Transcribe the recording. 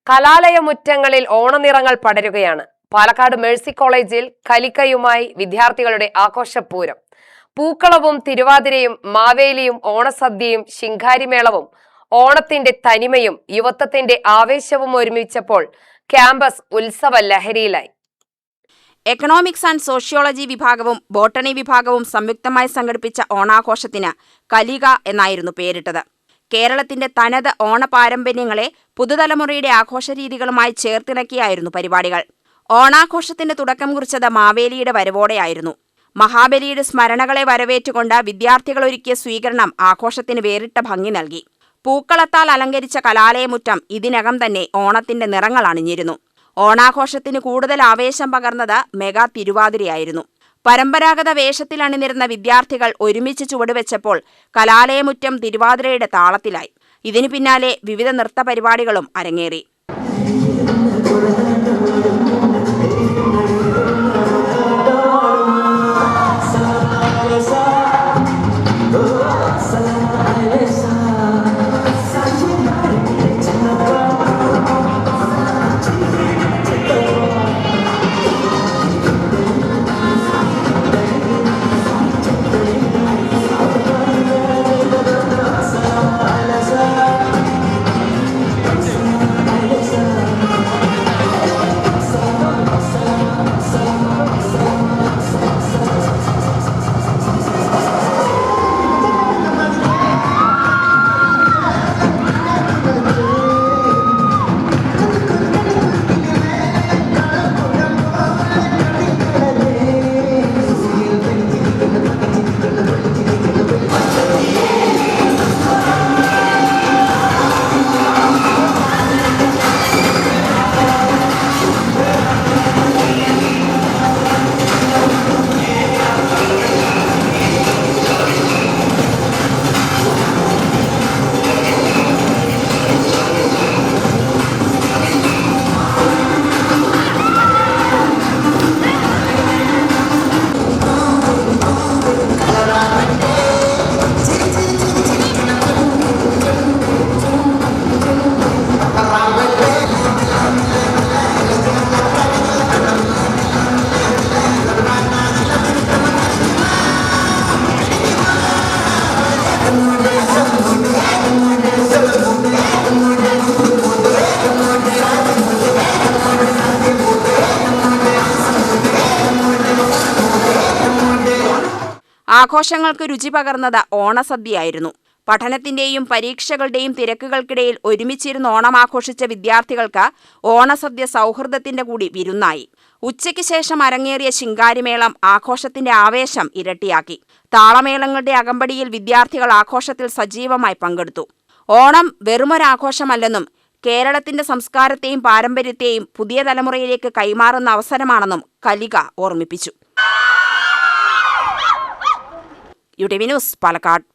കലാലയമുറ്റങ്ങളിൽ ഓണനിറങ്ങൾ പടരുകയാണ്. Palakkad Mercy കോളേജിൽ കലിക്കയുമായി വിദ്യാർത്ഥികളുടെ ആഘോഷപൂരം. പൂക്കളവും തിരുവാതിരയും മാവേലിയും ഓണസദ്യയും ശിങ്കാരിമേളവും ഓണത്തിന്റെ തനിമയും യുവത്വത്തിന്റെ ആവേശവും ഒരുമിച്ചപ്പോൾ ക്യാമ്പസ് ഉത്സവ ലഹരിയിലായി. എക്കണോമിക്സ് ആൻഡ് സോഷ്യോളജി വിഭാഗവും ബോട്ടണി വിഭാഗവും സംയുക്തമായി സംഘടിപ്പിച്ച ഓണാഘോഷത്തിന് കലിക എന്നായിരുന്നു പേരിട്ടത്. കേരളത്തിന്റെ തനത് ഓണപാരമ്പര്യങ്ങളെ പുതുതലമുറയുടെ ആഘോഷരീതികളുമായി ചേർത്തിണക്കിയായിരുന്നു പരിപാടികൾ. ഓണാഘോഷത്തിന്റെ തുടക്കം കുറിച്ചത് മാവേലിയുടെ വരവോടെയായിരുന്നു. മഹാബലിയുടെ സ്മരണകളെ വരവേറ്റുകൊണ്ട് വിദ്യാർത്ഥികൾ ഒരുക്കിയ സ്വീകരണം ആഘോഷത്തിന് വേറിട്ട ഭംഗി നൽകി. പൂക്കളത്താൽ അലങ്കരിച്ച കലാലയമുറ്റം ഇതിനകം തന്നെ ഓണത്തിന്റെ നിറങ്ങൾ അണിഞ്ഞിരുന്നു. ഓണാഘോഷത്തിന് കൂടുതൽ ആവേശം പകർന്നത് മെഗാ തിരുവാതിരയായിരുന്നു. പരമ്പരാഗത വേഷത്തിൽ അണിനിരുന്ന വിദ്യാർത്ഥികൾ ഒരുമിച്ച് ചുവടുവെച്ചപ്പോൾ കലാലയമുറ്റം തിരുവാതിരയുടെ താളത്തിലായി. ഇതിനു പിന്നാലെ വിവിധ നൃത്ത പരിപാടികളും അരങ്ങേറി. ആഘോഷങ്ങൾക്ക് രുചി പകർന്നത് ഓണസദ്യയായിരുന്നു. പഠനത്തിന്റെയും പരീക്ഷകളുടെയും തിരക്കുകൾക്കിടയിൽ ഒരുമിച്ചിരുന്ന് ഓണം ആഘോഷിച്ച വിദ്യാർത്ഥികൾക്ക് ഓണസദ്യ സൗഹൃദത്തിന്റെ കൂടി വിരുന്നായി. ഉച്ചയ്ക്ക് ശേഷം അരങ്ങേറിയ ശിങ്കാരിമേളം ആഘോഷത്തിന്റെ ആവേശം ഇരട്ടിയാക്കി. താളമേളങ്ങളുടെ അകമ്പടിയിൽ വിദ്യാർത്ഥികൾ ആഘോഷത്തിൽ സജീവമായി പങ്കെടുത്തു. ഓണം വെറുമൊരാഘോഷമല്ലെന്നും കേരളത്തിന്റെ സംസ്കാരത്തെയും പാരമ്പര്യത്തെയും പുതിയ തലമുറയിലേക്ക് കൈമാറുന്ന അവസരമാണെന്നും കലിക ഓർമ്മിപ്പിച്ചു. UTV news, Palakkad.